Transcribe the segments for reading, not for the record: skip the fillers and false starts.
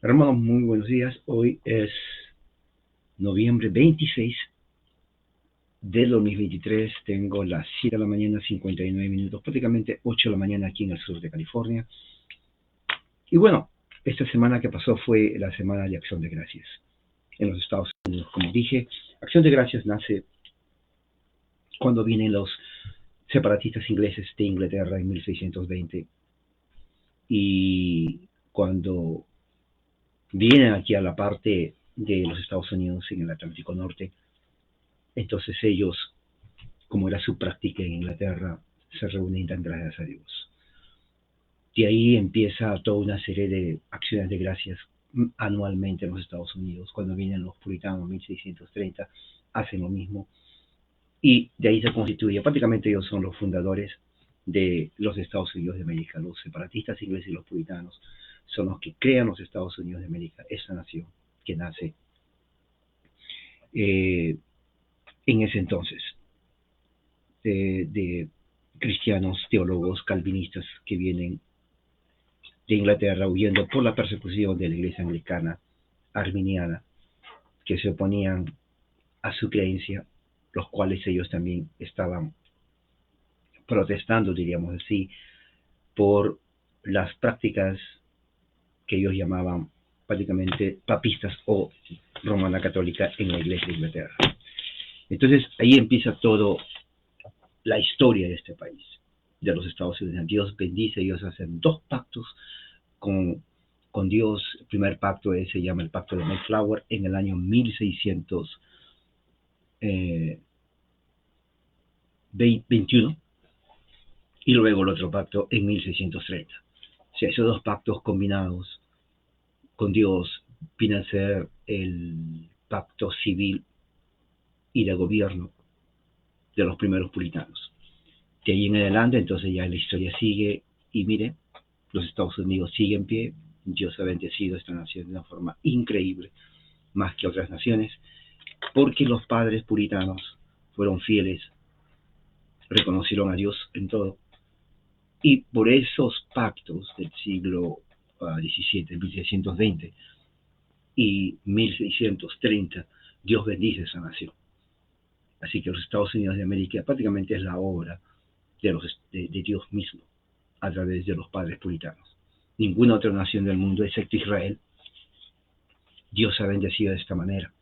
Hermanos, muy buenos días. Hoy es noviembre 26 del 2023. Tengo las 7 de la mañana, 59 minutos, prácticamente 8 de la mañana aquí en el sur de California. Y bueno, esta semana que pasó fue la semana de Acción de Gracias en los Estados Unidos. Como dije, Acción de Gracias nace cuando vienen los separatistas ingleses de Inglaterra en 1620 y cuando vienen aquí a la parte de los Estados Unidos en el Atlántico Norte. Entonces ellos, como era su práctica en Inglaterra, se reúnen y dan gracias a Dios. De ahí empieza toda una serie de acciones de gracias anualmente en los Estados Unidos. Cuando vienen los puritanos en 1630, hacen lo mismo. Y de ahí se constituye, prácticamente ellos son los fundadores de los Estados Unidos de América. Los separatistas ingleses y los puritanos son los que crean los Estados Unidos de América, esa nación que nace en ese entonces de cristianos, teólogos, calvinistas que vienen de Inglaterra huyendo por la persecución de la iglesia anglicana arminiana, que se oponían a su creencia, los cuales ellos también estaban protestando, diríamos así, por las prácticas que ellos llamaban prácticamente papistas o romana católica en la iglesia de Inglaterra. Entonces ahí empieza todo la historia de este país, de los Estados Unidos. Dios bendice, ellos hacen dos pactos con Dios. El primer pacto se llama el pacto de Mayflower en el año 1621 y luego el otro pacto en 1630. O sea, esos dos pactos combinados con Dios vienen a ser el pacto civil y de gobierno de los primeros puritanos. De ahí en adelante, entonces ya la historia sigue y mire, los Estados Unidos siguen en pie. Dios ha bendecido a esta nación de una forma increíble, más que otras naciones, porque los padres puritanos fueron fieles, reconocieron a Dios en todo, y por esos pactos del siglo XVII, 1620 y 1630, Dios bendice esa nación. Así que los Estados Unidos de América prácticamente es la obra de Dios mismo, a través de los padres puritanos. Ninguna otra nación del mundo, excepto Israel, Dios ha bendecido de esta manera,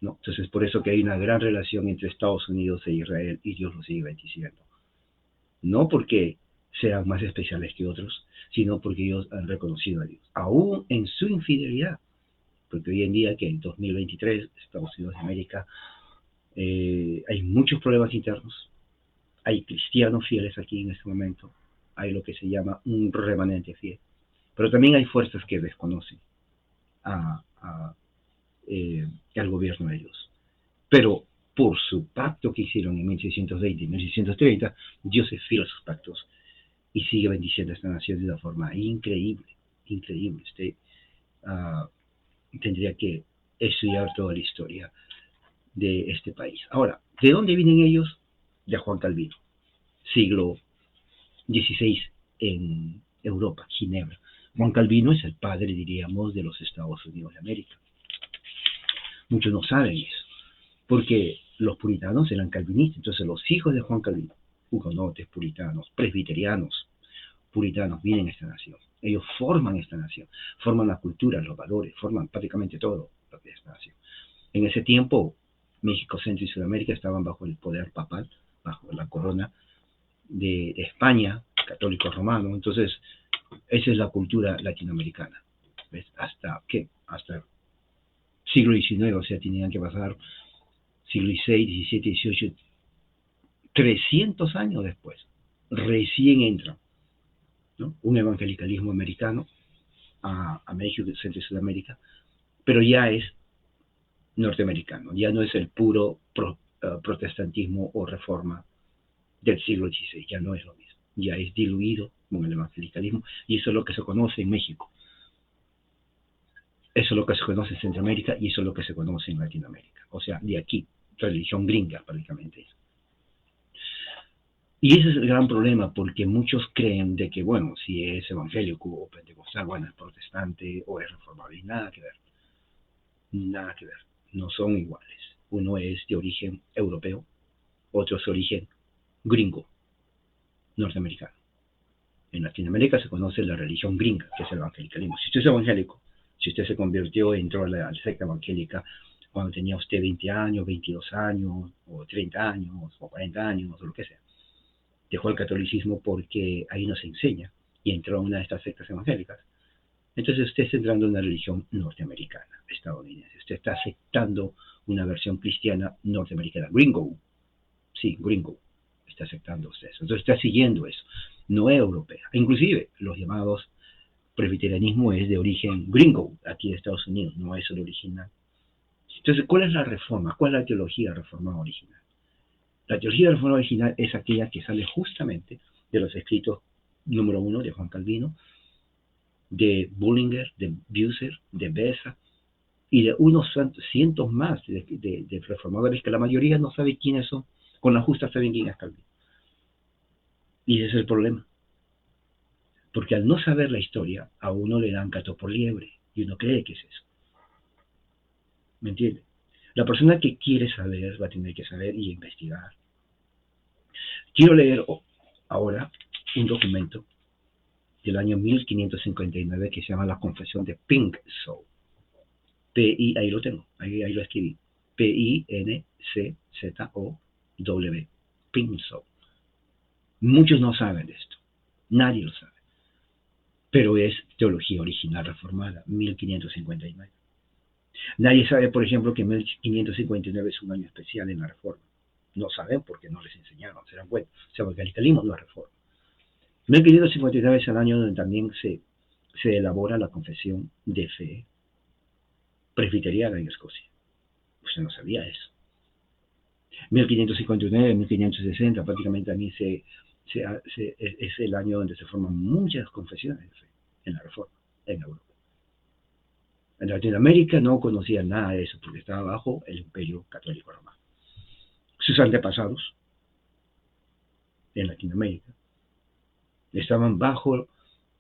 ¿no? Entonces, por eso que hay una gran relación entre Estados Unidos e Israel y Dios lo sigue bendiciendo. No porque sean más especiales que otros, sino porque ellos han reconocido a Dios, aún en su infidelidad. Porque hoy en día, que en 2023, Estados Unidos de América, hay muchos problemas internos, hay cristianos fieles aquí en este momento, hay lo que se llama un remanente fiel, pero también hay fuerzas que desconocen al gobierno de Dios. Pero por su pacto que hicieron en 1620 y 1630, Dios es fiel a sus pactos y sigue bendiciendo a esta nación de una forma increíble, increíble. Usted tendría que estudiar toda la historia de este país. Ahora, ¿de dónde vienen ellos? De Juan Calvino, siglo XVI en Europa, Ginebra. Juan Calvino es el padre, diríamos, de los Estados Unidos de América. Muchos no saben eso, porque los puritanos eran calvinistas. Entonces los hijos de Juan Calvino, hugonotes, puritanos, presbiterianos, puritanos, vienen a esta nación. Ellos forman esta nación, forman la cultura, los valores, forman prácticamente todo lo que es esta nación. En ese tiempo, México, Centro y Sudamérica estaban bajo el poder papal, bajo la corona de España, católico romano. Entonces, esa es la cultura latinoamericana. ¿Ves? Hasta siglo XIX, o sea, tenían que pasar siglo XVI, XVII, XVIII, 300 años después, recién entra, ¿no?, un evangelicalismo americano a México, Centro y Sudamérica, pero ya es norteamericano, ya no es el puro protestantismo o reforma del siglo XVI, ya no es lo mismo, ya es diluido con el evangelicalismo, y eso es lo que se conoce en México, eso es lo que se conoce en Centroamérica y eso es lo que se conoce en Latinoamérica, o sea, de aquí, religión gringa prácticamente es. Y ese es el gran problema, porque muchos creen de que, bueno, si es evangélico o pentecostal, bueno, es protestante o es reformado, y nada que ver, nada que ver, no son iguales. Uno es de origen europeo, otro es de origen gringo, norteamericano. En Latinoamérica se conoce la religión gringa, que es el evangelicalismo. Si usted es evangélico, si usted se convirtió, entró a la secta evangélica cuando tenía usted 20 años, 22 años, o 30 años, o 40 años, o lo que sea, dejó el catolicismo porque ahí no se enseña y entró a una de estas sectas evangélicas, entonces usted está entrando en una religión norteamericana, estadounidense. Usted está aceptando una versión cristiana norteamericana, gringo. Sí, gringo. Está aceptando usted eso. Entonces está siguiendo eso. No es europea. Inclusive los llamados presbiterianismo es de origen gringo, aquí de Estados Unidos, no es el original. Entonces, ¿cuál es la reforma? ¿Cuál es la teología reformada original? La teología reformada original es aquella que sale justamente de los escritos número 1 de Juan Calvino, de Bullinger, de Bucer, de Beza y de unos cientos más de reformadores que la mayoría no sabe quiénes son. Con la justa saben quién es Calvino. Y ese es el problema. Porque al no saber la historia, a uno le dan gato por liebre y uno cree que es eso. ¿Me entiende? La persona que quiere saber va a tener que saber y investigar. Quiero leer ahora un documento del año 1559 que se llama La Confesión de Pinczon. P-I, ahí lo tengo, ahí lo escribí. P-I-N-C-Z-O-W. Pinczon. Muchos no saben de esto, nadie lo sabe, pero es teología original reformada, 1559. Nadie sabe, por ejemplo, que 1559 es un año especial en la reforma. No saben porque no les enseñaron, se dan cuenta. O sea, porque el califismo no es reforma. 1559 es el año donde también se elabora la confesión de fe presbiteriana en Escocia. Usted no sabía eso. 1559, 1560, prácticamente también es el año donde se forman muchas confesiones de fe en la reforma, en Europa. En Latinoamérica no conocía nada de eso porque estaba bajo el imperio católico romano. Sus antepasados en Latinoamérica estaban bajo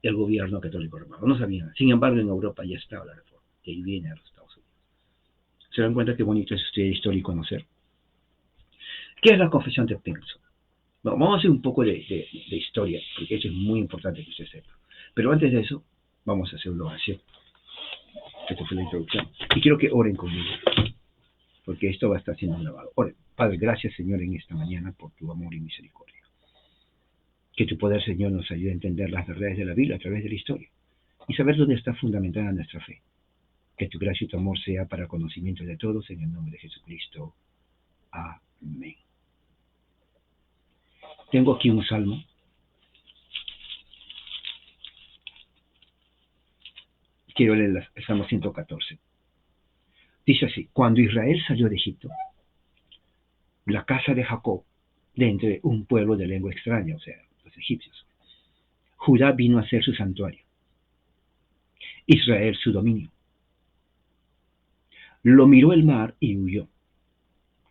el gobierno católico romano, no sabían. Sin embargo, en Europa ya estaba la reforma, que ahí viene a los Estados Unidos. ¿Se dan cuenta qué bonito es estudiar historia y conocer? ¿Qué es la confesión de Pinczon? Bueno, vamos a hacer un poco de historia, porque eso es muy importante que usted sepa. Pero antes de eso, vamos a hacer una oración. Esta fue la introducción. Y quiero que oren conmigo, porque esto va a estar siendo grabado. Oren. Padre, gracias, Señor, en esta mañana por tu amor y misericordia. Que tu poder, Señor, nos ayude a entender las verdades de la Biblia a través de la historia y saber dónde está fundamentada nuestra fe. Que tu gracia y tu amor sea para conocimiento de todos, en el nombre de Jesucristo. Amén. Tengo aquí un salmo. Quiero leer el Salmo 114. Dice así: cuando Israel salió de Egipto, la casa de Jacob, de entre un pueblo de lengua extraña, o sea, los egipcios, Judá vino a ser su santuario, Israel su dominio. Lo miró el mar y huyó.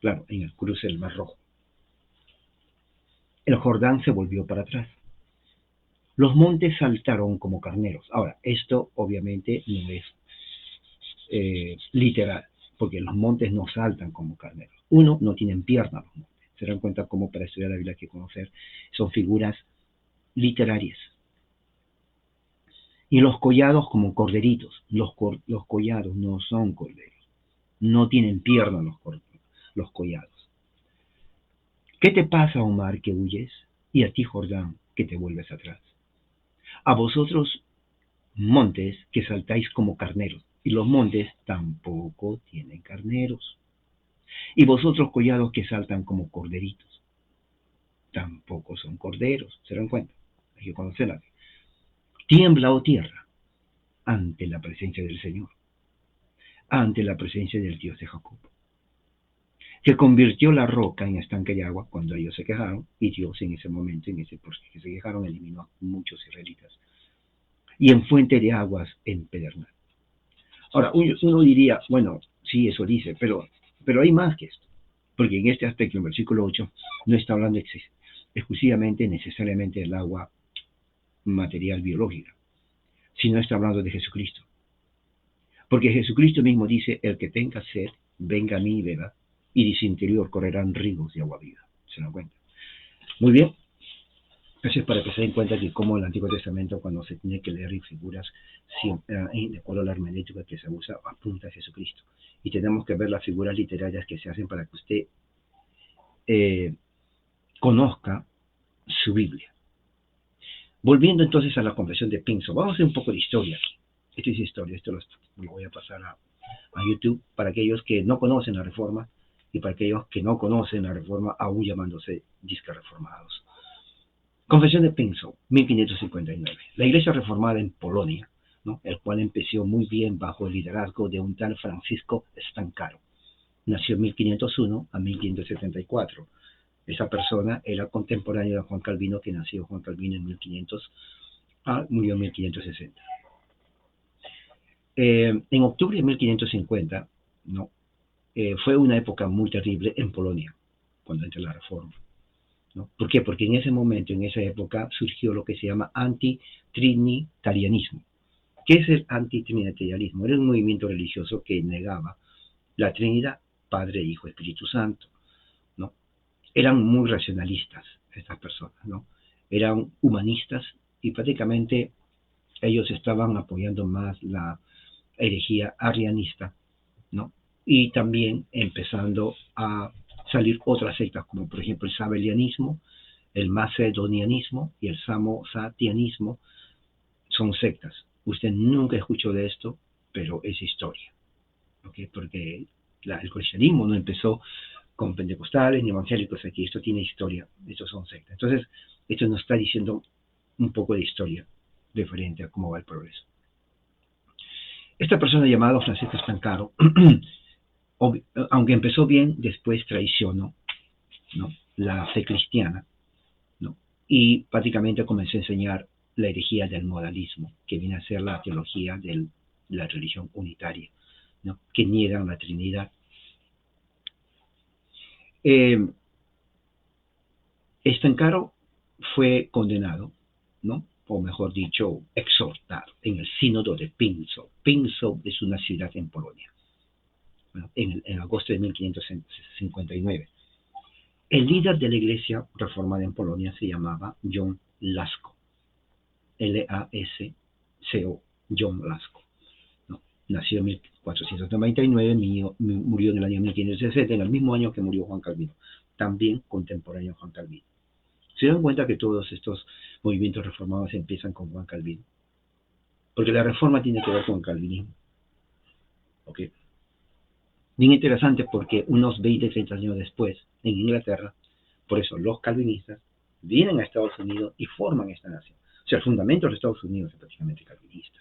Claro, en el cruce del Mar Rojo. El Jordán se volvió para atrás. Los montes saltaron como carneros. Ahora, esto obviamente no es literal, porque los montes no saltan como carneros. Uno, no tienen piernas los montes. Se dan cuenta cómo para estudiar la Biblia hay que conocer. Son figuras literarias. Y los collados como corderitos. Los collados no son corderos. No tienen piernas los collados. ¿Qué te pasa, Omar, que huyes? Y a ti, Jordán, que te vuelves atrás. A vosotros, montes, que saltáis como carneros, y los montes tampoco tienen carneros. Y vosotros, collados, que saltan como corderitos, tampoco son corderos. ¿Se dan cuenta? Hay que conocerla. Tiembla, oh tierra, ante la presencia del Señor, ante la presencia del Dios de Jacob, que convirtió la roca en estanque de agua cuando ellos se quejaron, y Dios en ese momento, porque se quejaron, eliminó a muchos israelitas, y en fuente de aguas en pedernal. Ahora, uno diría, bueno, sí, eso dice, pero hay más que esto, porque en este aspecto, en el versículo 8, no está hablando exclusivamente, necesariamente el agua material biológica, sino está hablando de Jesucristo. Porque Jesucristo mismo dice, el que tenga sed, venga a mí y beba, y de su interior correrán ríos de agua viva. ¿Se dan cuenta? Muy bien. Eso es para que se den cuenta que como el Antiguo Testamento, cuando se tiene que leer en figuras, siempre, de acuerdo a la hermenéutica que se usa, apunta a Jesucristo. Y tenemos que ver las figuras literarias que se hacen para que usted conozca su Biblia. Volviendo entonces a la confesión de Pinzón, vamos a hacer un poco de historia aquí. Esto es historia, esto lo voy a pasar a YouTube para aquellos que no conocen la Reforma y para aquellos que no conocen la Reforma aún llamándose disques reformados. Confesión de Pinzón, 1559. La Iglesia Reformada en Polonia, ¿no?, el cual empezó muy bien bajo el liderazgo de un tal Francisco Stancaro. Nació en 1501 a 1574. Esa persona era contemporáneo de Juan Calvino, que nació Juan Calvino en 1500, murió en 1560. En octubre de 1550, ¿no?, fue una época muy terrible en Polonia, cuando entró la Reforma, ¿no? ¿Por qué? Porque en ese momento, en esa época, surgió lo que se llama antitrinitarianismo. ¿Qué es el antitrinitarianismo? Era un movimiento religioso que negaba la Trinidad, Padre, Hijo, Espíritu Santo, ¿no? Eran muy racionalistas estas personas, ¿no? Eran humanistas y prácticamente ellos estaban apoyando más la herejía arrianista, ¿no? Y también empezando a salir otras sectas, como por ejemplo el sabelianismo, el macedonianismo y el samosatianismo. Son sectas. Usted nunca escuchó de esto, pero es historia, ¿okay? Porque el cristianismo no empezó con pentecostales ni evangélicos aquí. Esto tiene historia, estos son sectas. Entonces, esto nos está diciendo un poco de historia diferente a cómo va el progreso. Esta persona llamada Francisco Stancaro, aunque empezó bien, después traicionó, ¿no?, la fe cristiana, ¿no?, y prácticamente comenzó a enseñar la herejía del modalismo, que viene a ser la teología de la religión unitaria, ¿no?, que niegan la Trinidad. Stancaro fue condenado, ¿no?, o mejor dicho, exhortado en el sínodo de Pinzón. Pinzón es una ciudad en Polonia, ¿no?, en agosto de 1559. El líder de la iglesia reformada en Polonia se llamaba John Lasko, L-A-S-C-O, John Lasko, ¿no? Nació en 1499, murió en el año 1560, en el mismo año que murió Juan Calvino, también contemporáneo a Juan Calvino. ¿Se dan cuenta que todos estos movimientos reformados empiezan con Juan Calvino? Porque la reforma tiene que ver con el calvinismo. ¿Ok? Bien interesante, porque unos 20, 30 años después, en Inglaterra, por eso los calvinistas vienen a Estados Unidos y forman esta nación. O sea, el fundamento de los Estados Unidos es prácticamente calvinista.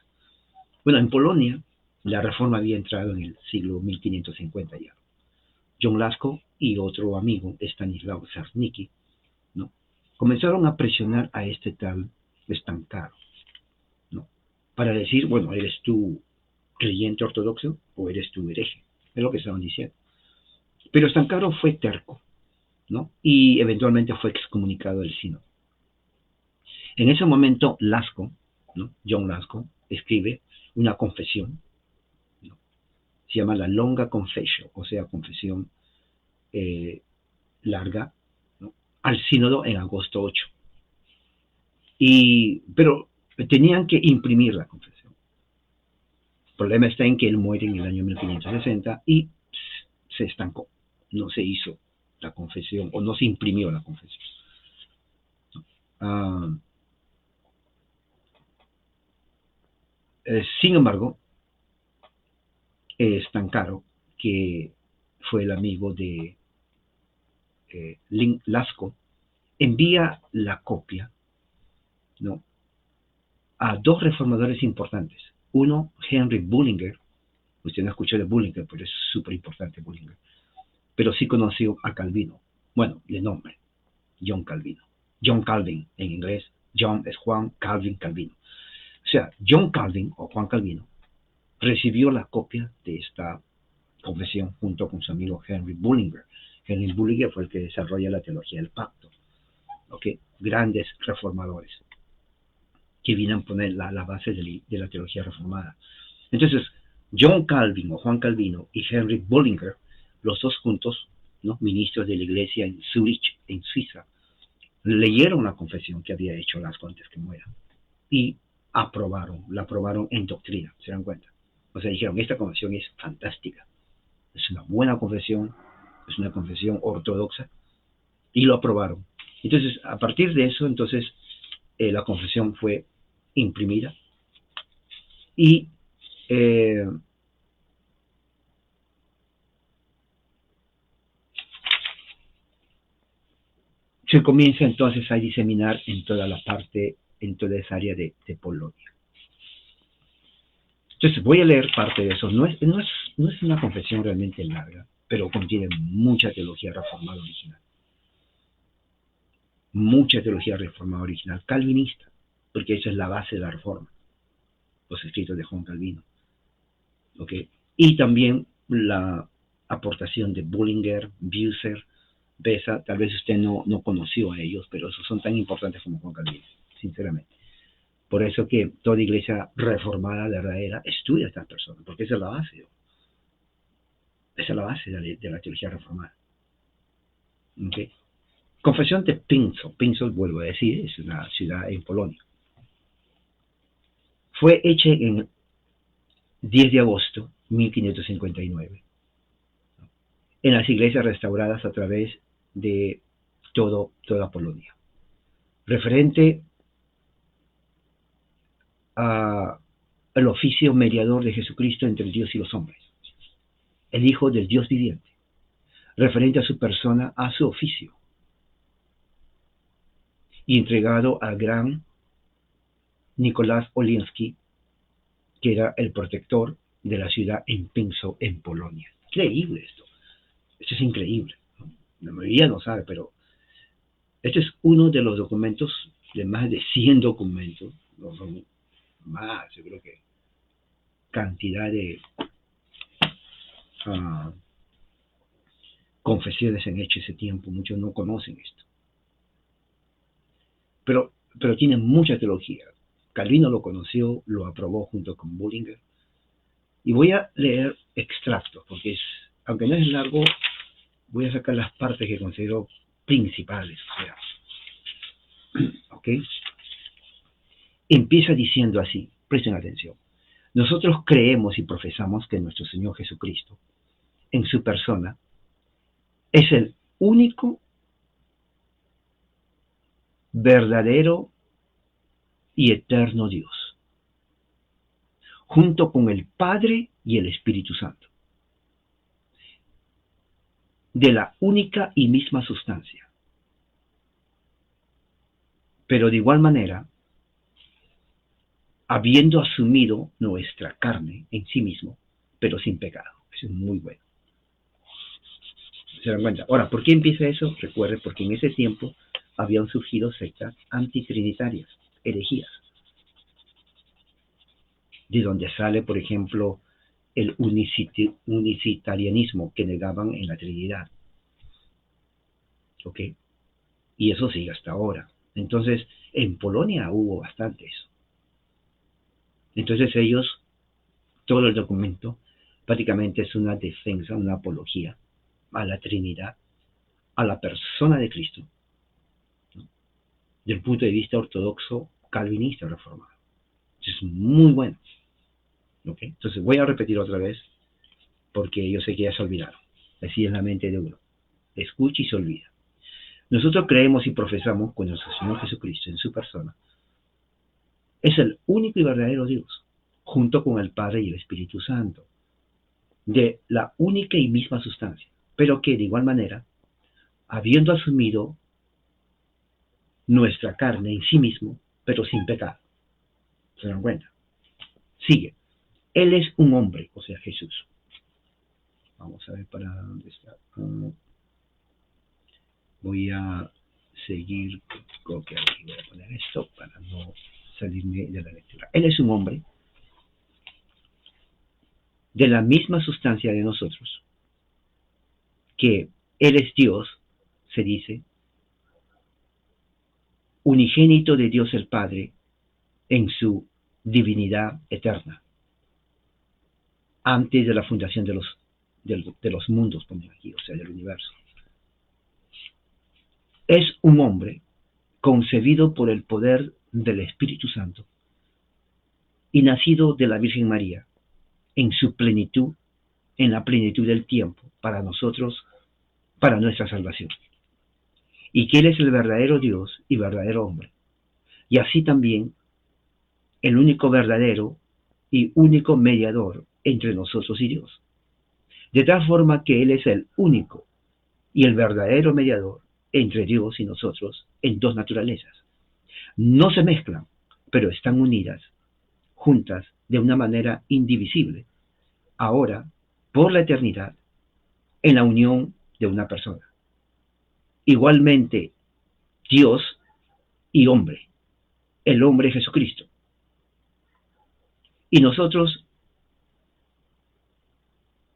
Bueno, en Polonia, la reforma había entrado en el siglo 1550 ya. John Lasko y otro amigo, Stanislaw Czarnicki, ¿no?, comenzaron a presionar a este tal Stancaro, ¿no?, para decir, bueno, ¿eres tú creyente ortodoxo o eres tú hereje? Es lo que estaban diciendo. Pero Stancaro fue terco, ¿no?, y eventualmente fue excomunicado del sínodo. En ese momento, Lasko, ¿no?, John Lasko, escribe una confesión, ¿no?, se llama la Longa Confession, o sea, confesión larga, ¿no?, al sínodo en agosto 8. Pero tenían que imprimir la confesión. El problema está en que él muere en el año 1560 y se estancó. No se hizo la confesión o no se imprimió la confesión. Sin embargo, Stancaro, que fue el amigo de Lasko, envía la copia, ¿no?, a dos reformadores importantes. Uno, Henry Bullinger. Usted no escuchó de Bullinger, pero es súper importante Bullinger. Pero sí conoció a Calvino. Bueno, de nombre, John Calvino. John Calvin en inglés. John es Juan, Calvin, Calvino. O sea, John Calvin o Juan Calvino recibió la copia de esta confesión junto con su amigo Henry Bullinger. Henry Bullinger fue el que desarrolla la teología del pacto. ¿ok? Grandes reformadores que vienen a poner la base de la teología reformada. Entonces, John Calvin o Juan Calvino y Henry Bullinger, los dos juntos, ¿no? Ministros de la iglesia en Zurich, en Suiza, leyeron la confesión que había hecho Lasco antes que muera y la aprobaron en doctrina, ¿se dan cuenta? O sea, dijeron, esta confesión es fantástica, es una buena confesión, es una confesión ortodoxa, y lo aprobaron. Entonces, a partir de eso, entonces, la confesión fue imprimida y se comienza entonces a diseminar en toda la parte, en toda esa área de Polonia. Entonces voy a leer parte de eso. No es una confesión realmente larga, pero contiene mucha teología reformada original. Mucha teología reformada original, calvinista, porque esa es la base de la reforma, los escritos de Juan Calvino. ¿Okay? Y también la aportación de Bullinger, Bucer, Beza. Tal vez usted no conoció a ellos, pero esos son tan importantes como Juan Calvino, sinceramente. Por eso que toda iglesia reformada verdadera estudia a estas personas, porque esa es la base. Esa es la base de la teología reformada. ¿Okay? Confesión de Pinso. Pinso, vuelvo a decir, es una ciudad en Polonia. Fue hecha en 10 de agosto de 1559 en las iglesias restauradas a través de toda Polonia. Referente al oficio mediador de Jesucristo entre Dios y los hombres, el Hijo del Dios viviente, referente a su persona, a su oficio, y entregado al gran Nicolás Oliński, que era el protector de la ciudad en Pinso, en Polonia. Increíble esto. Esto es increíble. La mayoría no sabe, pero este es uno de los documentos, de más de 100 documentos, no son más, yo creo que cantidad de confesiones han hecho ese tiempo. Muchos no conocen esto. Pero tiene mucha teología. Calvino lo conoció, lo aprobó junto con Bullinger. Y voy a leer extractos, porque aunque no es largo, voy a sacar las partes que considero principales. ¿Ok? Empieza diciendo así, presten atención. Nosotros creemos y profesamos que nuestro Señor Jesucristo, en su persona, es el único, verdadero y eterno Dios, junto con el Padre y el Espíritu Santo, de la única y misma sustancia. Pero de igual manera, habiendo asumido nuestra carne en sí mismo, pero sin pecado. Eso es muy bueno. ¿Se dan cuenta? Ahora, ¿por qué empieza eso? Recuerden, porque en ese tiempo habían surgido sectas antitrinitarias, herejías, de donde sale, por ejemplo, el unicitarianismo, que negaban en la Trinidad. ¿Ok? Y eso sigue hasta ahora. Entonces, en Polonia hubo bastante eso. Entonces ellos, todo el documento, prácticamente es una defensa, una apología a la Trinidad, a la persona de Cristo, ¿no? Del punto de vista ortodoxo, calvinista, reformado. Es muy bueno. ¿Okay? Entonces voy a repetir otra vez, porque yo sé que ya se olvidaron. Así es la mente de uno. Escucha y se olvida. Nosotros creemos y profesamos con nuestro Señor Jesucristo en su persona. Es el único y verdadero Dios, junto con el Padre y el Espíritu Santo, de la única y misma sustancia, pero que de igual manera, habiendo asumido nuestra carne en sí mismo, pero sin pecado. ¿Se dan cuenta? Sigue. Él es un hombre, o sea, Jesús. Vamos a ver para dónde está. Voy a seguir. Okay, voy a poner esto para no salirme de la lectura. Él es un hombre de la misma sustancia de nosotros, que Él es Dios, se dice, unigénito de Dios el Padre en su divinidad eterna, antes de la fundación de los mundos, ponemos aquí, o sea, del universo. Es un hombre concebido por el poder del Espíritu Santo y nacido de la Virgen María en su plenitud, en la plenitud del tiempo, para nosotros, para nuestra salvación. Y que Él es el verdadero Dios y verdadero hombre. Y así también el único verdadero y único mediador entre nosotros y Dios. De tal forma que Él es el único y el verdadero mediador entre Dios y nosotros en dos naturalezas. No se mezclan, pero están unidas, juntas, de una manera indivisible, ahora, por la eternidad, en la unión de una persona. Igualmente, Dios y hombre, el hombre Jesucristo. Y nosotros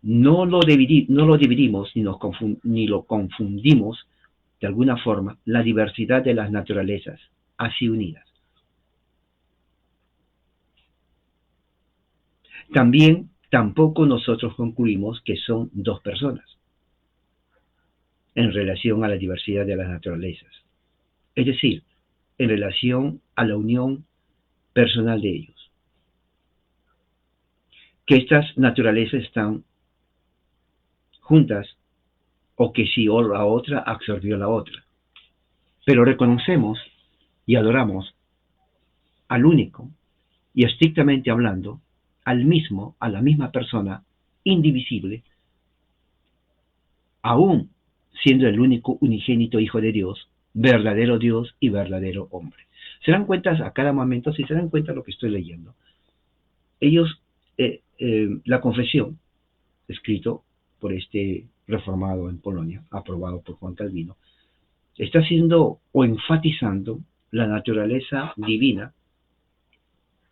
no lo dividimos ni lo confundimos de alguna forma, la diversidad de las naturalezas, así unidas. También, tampoco nosotros concluimos que son dos personas en relación a la diversidad de las naturalezas. Es decir, en relación a la unión personal de ellos. Que estas naturalezas están juntas o que si la otra absorbió la otra. Pero reconocemos y adoramos al único y estrictamente hablando a la misma persona indivisible, aún siendo el único unigénito Hijo de Dios, verdadero Dios y verdadero hombre. ¿Se dan cuenta a cada momento? Si se dan cuenta de lo que estoy leyendo, ellos, la confesión, escrito por este reformado en Polonia, aprobado por Juan Calvino, está haciendo o enfatizando la naturaleza divina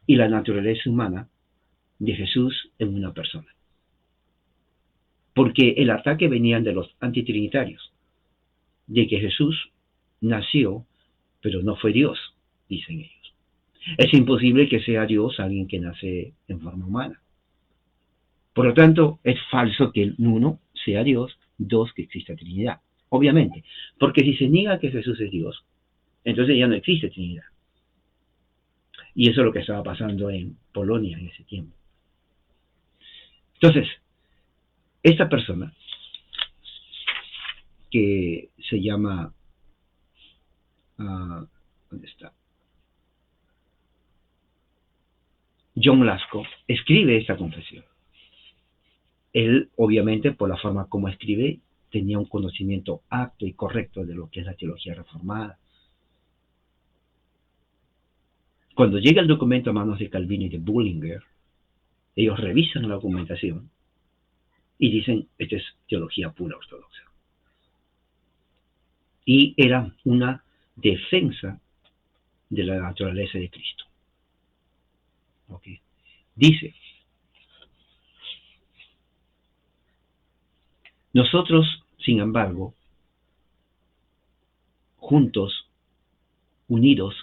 y la naturaleza humana de Jesús en una persona. Porque el ataque venía de los antitrinitarios, de que Jesús nació, pero no fue Dios, dicen ellos. Es imposible que sea Dios alguien que nace en forma humana. Por lo tanto, es falso que uno sea Dios, dos, que exista Trinidad. Obviamente, porque si se niega que Jesús es Dios, entonces ya no existe Trinidad. Y eso es lo que estaba pasando en Polonia en ese tiempo. Entonces, esta persona, que se llama, ¿dónde está? John Lasko, escribe esta confesión. Él, obviamente, por la forma como escribe, tenía un conocimiento apto y correcto de lo que es la teología reformada. Cuando llega el documento a manos de Calvino y de Bullinger, ellos revisan la documentación y dicen, esta es teología pura ortodoxa. Y era una defensa de la naturaleza de Cristo. ¿Okay? Dice, nosotros, sin embargo, juntos, unidos,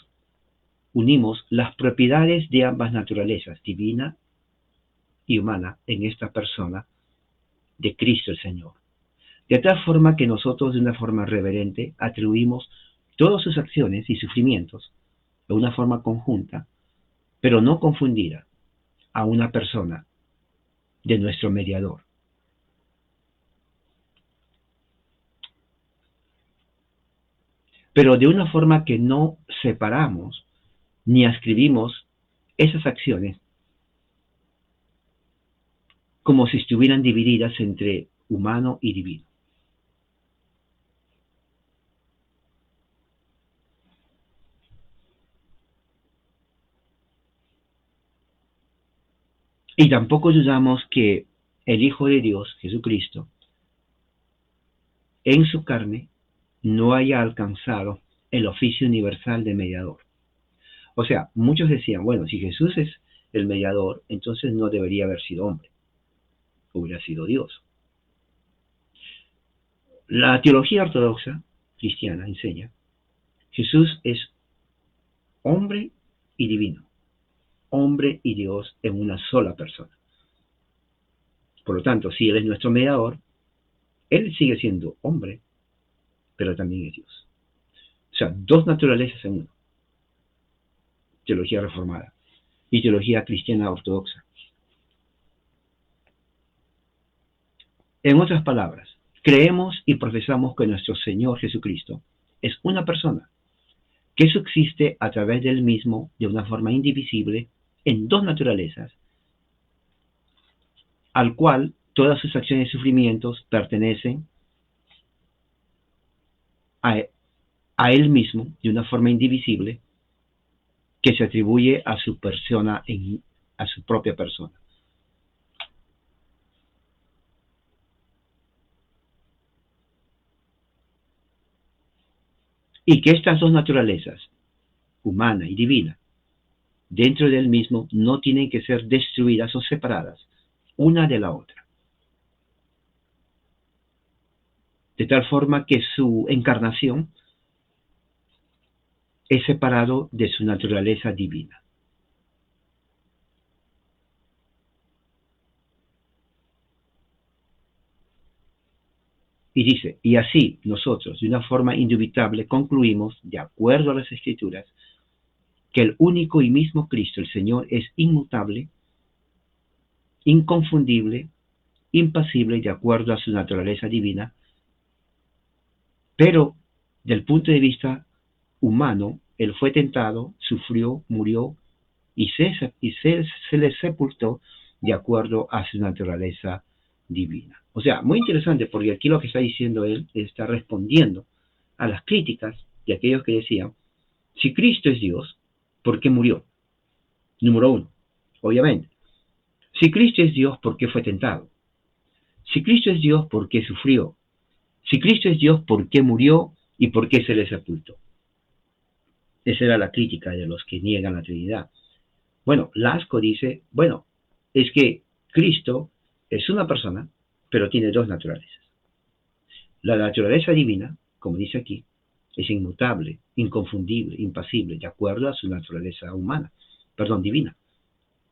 unimos las propiedades de ambas naturalezas, divina y humana, en esta persona de Cristo el Señor. De tal forma que nosotros, de una forma reverente, atribuimos todas sus acciones y sufrimientos de una forma conjunta, pero no confundida, a una persona de nuestro mediador. Pero de una forma que no separamos ni ascribimos esas acciones como si estuvieran divididas entre humano y divino. Y tampoco dudamos que el Hijo de Dios, Jesucristo, en su carne, no haya alcanzado el oficio universal de mediador. O sea, muchos decían, bueno, si Jesús es el mediador, entonces no debería haber sido hombre, hubiera sido Dios. La teología ortodoxa cristiana enseña, Jesús es hombre y divino, hombre y Dios en una sola persona. Por lo tanto, si Él es nuestro mediador, Él sigue siendo hombre, pero también es Dios. O sea, dos naturalezas en uno. Teología reformada y teología cristiana ortodoxa. En otras palabras, creemos y profesamos que nuestro Señor Jesucristo es una persona que subsiste a través del mismo de una forma indivisible en dos naturalezas, al cual todas sus acciones y sufrimientos pertenecen a, a Él mismo de una forma indivisible que se atribuye a su persona, a su propia persona. Y que estas dos naturalezas, humana y divina, dentro del mismo, no tienen que ser destruidas o separadas una de la otra. De tal forma que su encarnación es separado de su naturaleza divina. Y dice, y así nosotros, de una forma indubitable, concluimos, de acuerdo a las Escrituras, que el único y mismo Cristo, el Señor, es inmutable, inconfundible, impasible, de acuerdo a su naturaleza divina, pero del punto de vista humano, Él fue tentado, sufrió, murió y se le sepultó de acuerdo a su naturaleza divina. O sea, muy interesante, porque aquí lo que está diciendo Él está respondiendo a las críticas de aquellos que decían, si Cristo es Dios, ¿por qué murió? Número uno, obviamente. Si Cristo es Dios, ¿por qué fue tentado? Si Cristo es Dios, ¿por qué sufrió? Si Cristo es Dios, ¿por qué murió y por qué se le sepultó? Esa era la crítica de los que niegan la Trinidad. Bueno, Lasco dice, bueno, es que Cristo es una persona, pero tiene dos naturalezas. La naturaleza divina, como dice aquí, es inmutable, inconfundible, impasible, de acuerdo a su naturaleza humana, perdón, divina.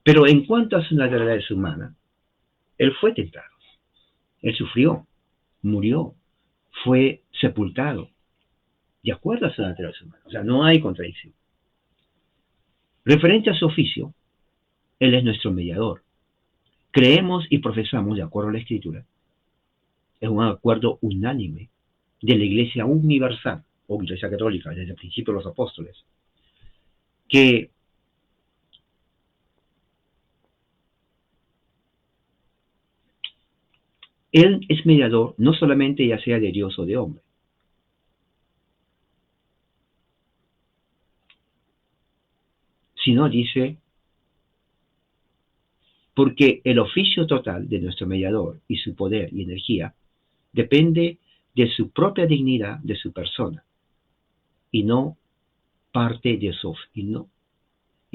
Pero en cuanto a su naturaleza humana, Él fue tentado, Él sufrió, murió, fue sepultado, de acuerdo a su naturaleza humana. O sea, no hay contradicción. Referente a su oficio, Él es nuestro mediador. Creemos y profesamos, de acuerdo a la Escritura, es un acuerdo unánime de la Iglesia Universal, o Iglesia Católica, desde el principio de los apóstoles, que Él es mediador no solamente ya sea de Dios o de hombre, sino dice, porque el oficio total de nuestro mediador y su poder y energía depende de su propia dignidad, de su persona, y no parte de su, y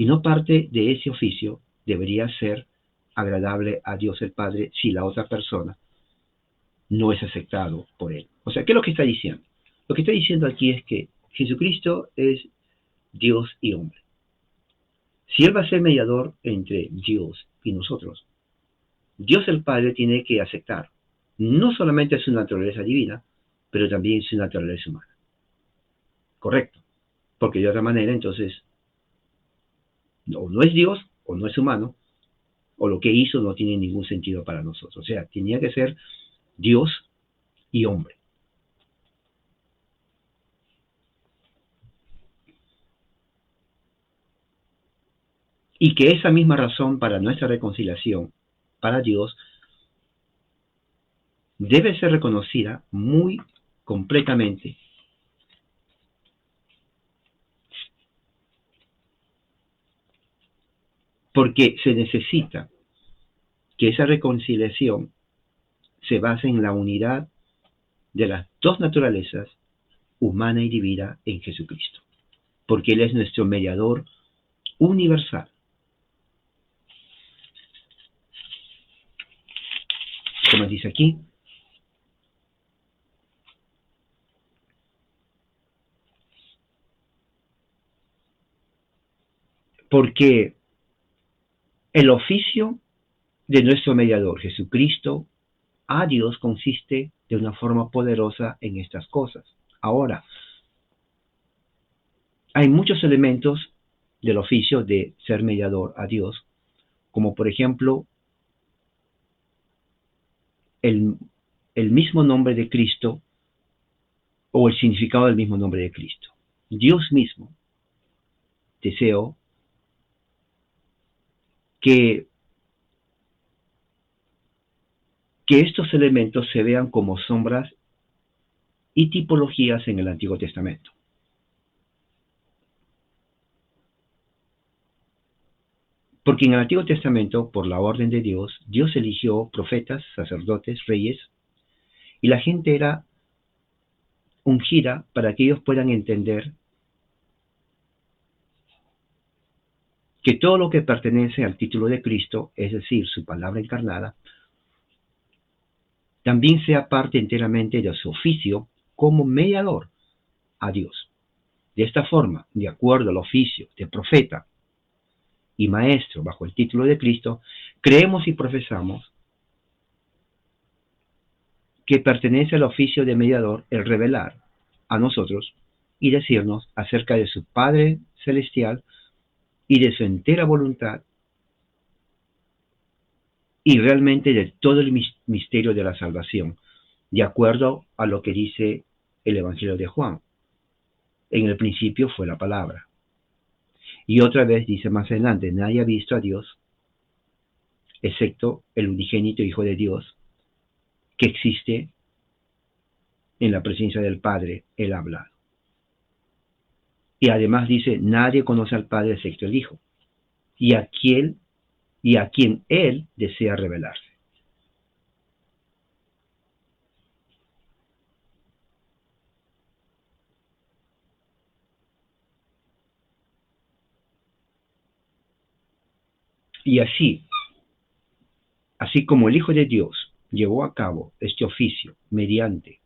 no parte de ese oficio debería ser agradable a Dios el Padre si la otra persona no es aceptado por Él. O sea, ¿qué es lo que está diciendo? Lo que está diciendo aquí es que Jesucristo es Dios y hombre. Si Él va a ser mediador entre Dios y nosotros, Dios el Padre tiene que aceptar no solamente su naturaleza divina, pero también su naturaleza humana. Correcto. Porque de otra manera, entonces, o no es Dios, o no es humano, o lo que hizo no tiene ningún sentido para nosotros. O sea, tenía que ser Dios y hombre. Y que esa misma razón para nuestra reconciliación, para Dios, debe ser reconocida muy completamente, porque se necesita que esa reconciliación se base en la unidad de las dos naturalezas, humana y divina, en Jesucristo, porque Él es nuestro mediador universal. Como dice aquí, Porque el oficio de nuestro mediador, Jesucristo, a Dios consiste de una forma poderosa en estas cosas. Ahora, hay muchos elementos del oficio de ser mediador a Dios, como por ejemplo el, el mismo nombre de Cristo o el significado del mismo nombre de Cristo. Dios mismo deseó que estos elementos se vean como sombras y tipologías en el Antiguo Testamento. Porque en el Antiguo Testamento, por la orden de Dios, Dios eligió profetas, sacerdotes, reyes, y la gente era ungida para que ellos puedan entender que todo lo que pertenece al título de Cristo, es decir, su palabra encarnada, también sea parte enteramente de su oficio como mediador a Dios. De esta forma, de acuerdo al oficio de profeta y maestro bajo el título de Cristo, creemos y profesamos que pertenece al oficio de mediador el revelar a nosotros y decirnos acerca de su Padre Celestial y de su entera voluntad y realmente de todo el misterio de la salvación, de acuerdo a lo que dice el Evangelio de Juan. En el principio fue la palabra. Y otra vez dice más adelante, nadie ha visto a Dios, excepto el unigénito Hijo de Dios, que existe en la presencia del Padre, Él ha hablado. Y además dice, nadie conoce al Padre excepto el Hijo, y a quien Él desea revelarse. Y así como el Hijo de Dios llevó a cabo este oficio inmediatamente,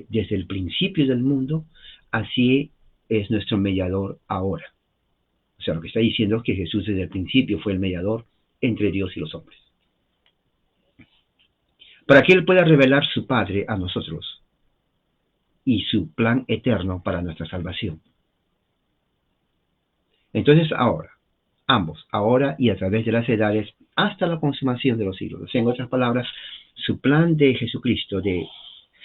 desde el principio del mundo, así es nuestro mediador ahora. O sea, lo que está diciendo es que Jesús desde el principio fue el mediador entre Dios y los hombres. Para que Él pueda revelar su Padre a nosotros y su plan eterno para nuestra salvación. Entonces ahora, ambos, ahora y a través de las edades, hasta la consumación de los siglos. En otras palabras, su plan de Jesucristo de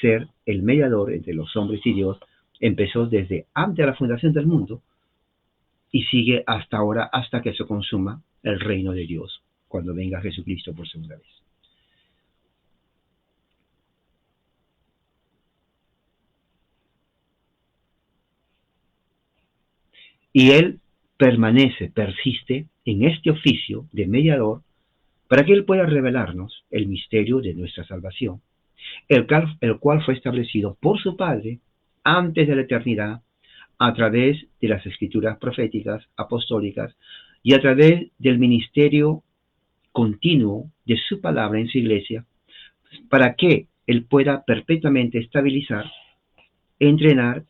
ser el mediador entre los hombres y Dios empezó desde antes de la fundación del mundo y sigue hasta ahora, hasta que se consuma el reino de Dios, cuando venga Jesucristo por segunda vez. Y Él persiste en este oficio de mediador para que Él pueda revelarnos el misterio de nuestra salvación, el cual fue establecido por su Padre antes de la eternidad a través de las escrituras proféticas, apostólicas y a través del ministerio continuo de su palabra en su iglesia, para que Él pueda perpetuamente estabilizar, entrenar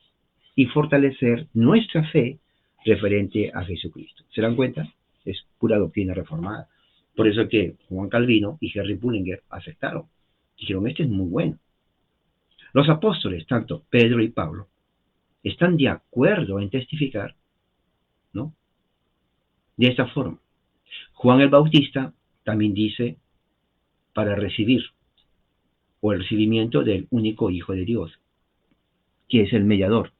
y fortalecer nuestra fe referente a Jesucristo. ¿Se dan cuenta? Es pura doctrina reformada. Por eso que Juan Calvino y Henry Bullinger aceptaron. Dijeron, este es muy bueno. Los apóstoles, tanto Pedro y Pablo, están de acuerdo en testificar, ¿no?, de esta forma. Juan el Bautista también dice para recibir o el recibimiento del único Hijo de Dios, que es el mediador.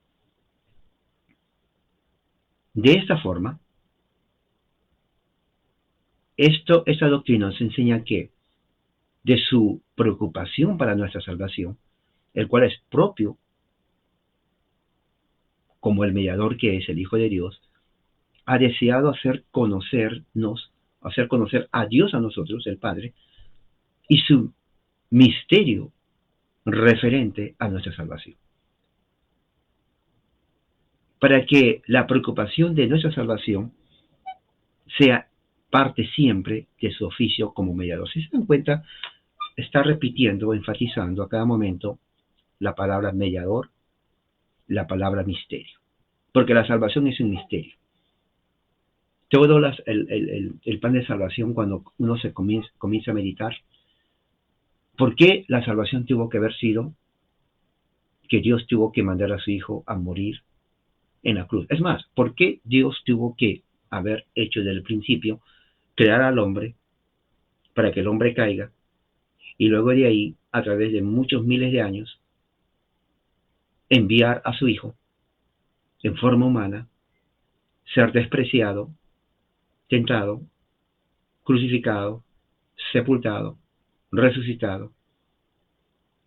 De esta forma, esta doctrina nos enseña que de su preocupación para nuestra salvación, el cual es propio como el mediador que es el Hijo de Dios, ha deseado hacer conocer a Dios a nosotros, el Padre, y su misterio referente a nuestra salvación. Para que la preocupación de nuestra salvación sea parte siempre de su oficio como mediador. Si se dan cuenta, está repitiendo, enfatizando a cada momento la palabra mediador, la palabra misterio. Porque la salvación es un misterio. Todo el plan de salvación, cuando uno se comienza a meditar, ¿por qué la salvación tuvo que haber sido que Dios tuvo que mandar a su Hijo a morir en la cruz? Es más, ¿por qué Dios tuvo que haber hecho desde el principio, crear al hombre para que el hombre caiga y luego de ahí, a través de muchos miles de años, enviar a su Hijo en forma humana, ser despreciado, tentado, crucificado, sepultado, resucitado?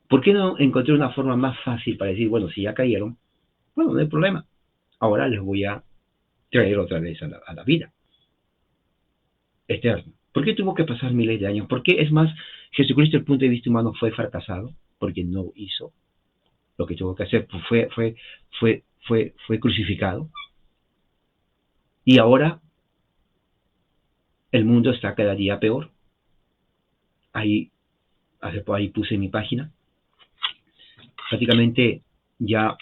¿Por qué no encontré una forma más fácil para decir, bueno, si ya cayeron, bueno, no hay problema, ahora les voy a traer otra vez a la vida eterna? ¿Por qué tuvo que pasar miles de años? ¿Por qué, es más, Jesucristo, desde el punto de vista humano, fue fracasado? Porque no hizo lo que tuvo que hacer, fue crucificado. Y ahora el mundo está cada día peor. Ahí puse en mi página. Prácticamente ya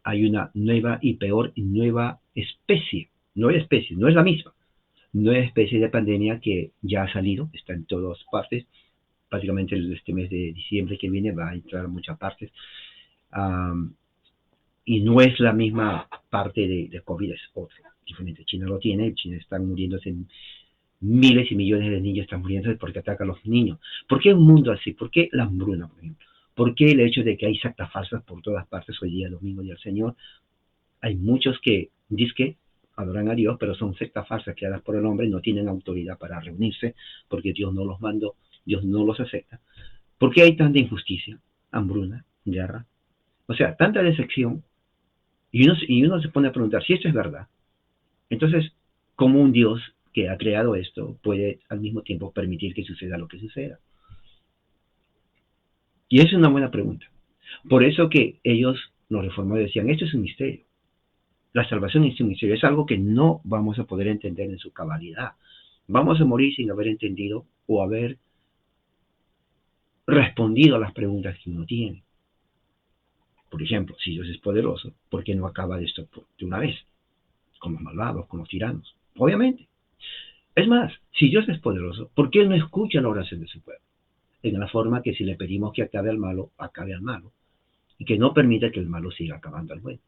hay una nueva y peor nueva especie. No es la misma. Nueva especie de pandemia que ya ha salido, está en todas partes. Prácticamente este mes de diciembre que viene va a entrar a muchas partes. Y no es la misma parte de COVID, es otra, diferente. China lo tiene, China están muriéndose miles y millones de niños, están muriéndose porque atacan a los niños. ¿Por qué un mundo así? ¿Por qué la hambruna, por ejemplo? ¿Por qué el hecho de que hay sectas falsas por todas partes hoy día, domingo del Señor? Hay muchos que dicen que adoran a Dios, pero son sectas falsas creadas por el hombre, no tienen autoridad para reunirse porque Dios no los mandó, Dios no los acepta. ¿Por qué hay tanta injusticia, hambruna, guerra? O sea, tanta decepción. Y uno se pone a preguntar si esto es verdad. Entonces, ¿cómo un Dios que ha creado esto puede al mismo tiempo permitir que suceda lo que suceda? Y es una buena pregunta. Por eso que ellos, los reformadores, decían, esto es un misterio. La salvación es un misterio, es algo que no vamos a poder entender en su cabalidad. Vamos a morir sin haber entendido o haber respondido a las preguntas que uno tiene. Por ejemplo, si Dios es poderoso, ¿por qué no acaba de esto de una vez? Con los malvados, con los tiranos. Obviamente. Es más, si Dios es poderoso, ¿por qué Él no escucha la oración de su pueblo? En la forma que si le pedimos que acabe al malo, acabe al malo. Y que no permita que el malo siga acabando al bueno.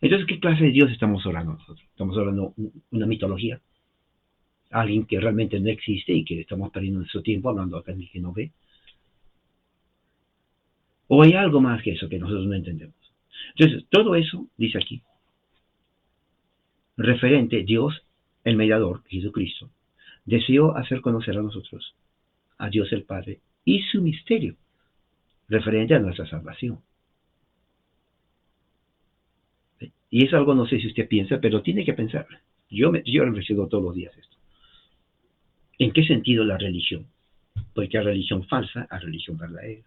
Entonces, ¿qué clase de Dios estamos orando nosotros? ¿Estamos orando una mitología? ¿Alguien que realmente no existe y que estamos perdiendo nuestro tiempo hablando a alguien que no ve? ¿O hay algo más que eso que nosotros no entendemos? Entonces, todo eso, dice aquí, referente Dios, el mediador, Jesucristo, deseó hacer conocer a nosotros, a Dios el Padre, y su misterio, referente a nuestra salvación. Y es algo, no sé si usted piensa, pero tiene que pensar. Yo reflexiono todos los días esto. ¿En qué sentido la religión? Porque hay religión falsa, hay religión verdadera.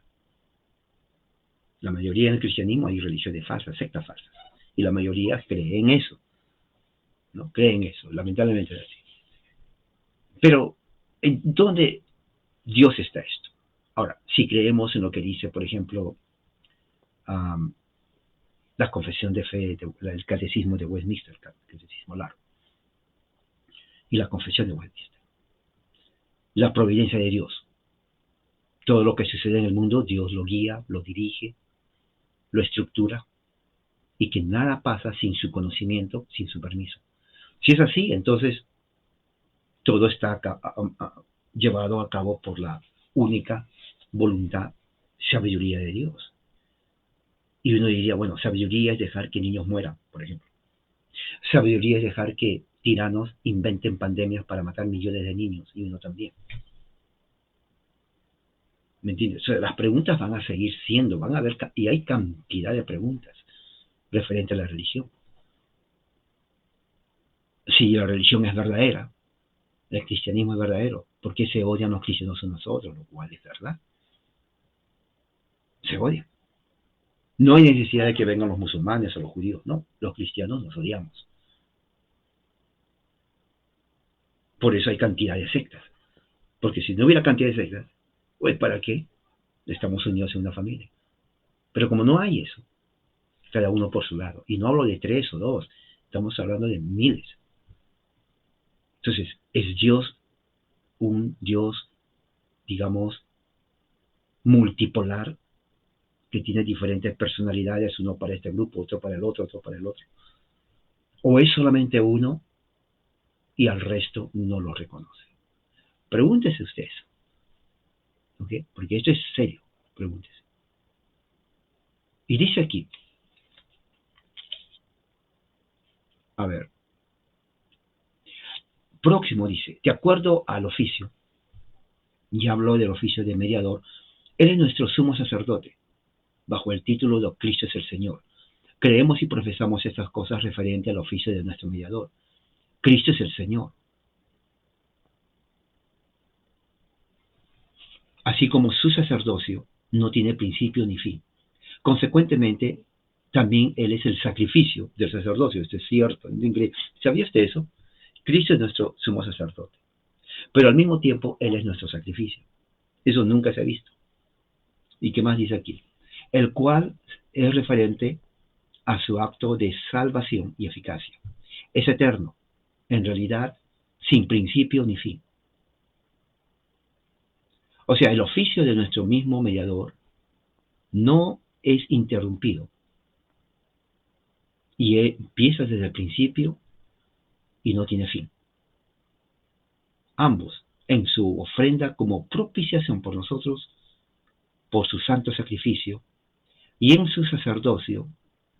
La mayoría en el cristianismo hay religiones falsas, sectas falsas. Y la mayoría cree en eso. ¿No? Cree en eso, lamentablemente es así. Pero, ¿en dónde Dios está esto? Ahora, si creemos en lo que dice, por ejemplo, la confesión de fe, el catecismo de Westminster, el catecismo largo, y la confesión de Westminster, la providencia de Dios. Todo lo que sucede en el mundo, Dios lo guía, lo dirige, lo estructura, y que nada pasa sin su conocimiento, sin su permiso. Si es así, entonces todo está llevado a cabo por la única voluntad, sabiduría de Dios. Y uno diría, bueno, sabiduría es dejar que niños mueran, por ejemplo. Sabiduría es dejar que tiranos inventen pandemias para matar millones de niños, y uno también. ¿Me entiendes? O sea, las preguntas van a seguir siendo, van a haber, y hay cantidad de preguntas referente a la religión. Si la religión es verdadera, el cristianismo es verdadero, ¿por qué se odian los cristianos a nosotros? Lo cual es verdad. Se odian. No hay necesidad de que vengan los musulmanes o los judíos, no. Los cristianos nos odiamos. Por eso hay cantidad de sectas. Porque si no hubiera cantidad de sectas, pues ¿para qué? Estamos unidos en una familia. Pero como no hay eso, cada uno por su lado. Y no hablo de 3 o 2, estamos hablando de miles. Entonces, ¿es Dios un Dios, digamos, multipolar, que tiene diferentes personalidades, uno para este grupo, otro para el otro para el otro? ¿O es solamente uno y al resto no lo reconoce? Pregúntese usted eso, ¿ok? Porque esto es serio, pregúntese. Y dice aquí, a ver, próximo dice, de acuerdo al oficio, ya habló del oficio de mediador, él es nuestro sumo sacerdote, bajo el título de Cristo es el Señor. Creemos y profesamos estas cosas referente al oficio de nuestro mediador. Cristo es el Señor. Así como su sacerdocio no tiene principio ni fin. Consecuentemente, también Él es el sacrificio del sacerdocio. Esto es cierto. ¿Sabía usted eso? Cristo es nuestro sumo sacerdote. Pero al mismo tiempo, Él es nuestro sacrificio. Eso nunca se ha visto. ¿Y qué más dice aquí? El cual es referente a su acto de salvación y eficacia. Es eterno, en realidad, sin principio ni fin. O sea, el oficio de nuestro mismo mediador no es interrumpido y empieza desde el principio y no tiene fin. Ambos, en su ofrenda como propiciación por nosotros, por su santo sacrificio, y en su sacerdocio